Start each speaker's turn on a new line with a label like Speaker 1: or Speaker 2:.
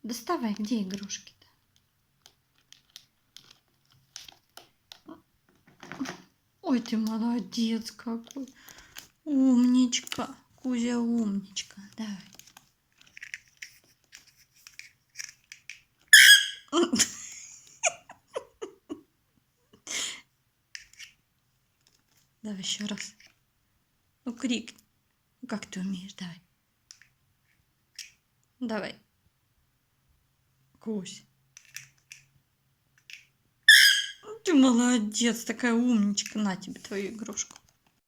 Speaker 1: Доставай, где игрушки-то? Ой, ты молодец какой. Умничка. Кузя умничка. Давай. Давай еще раз. Ну, крик. Как ты умеешь? Давай. Давай. Кусь. Ты молодец, такая умничка. На тебе твою игрушку.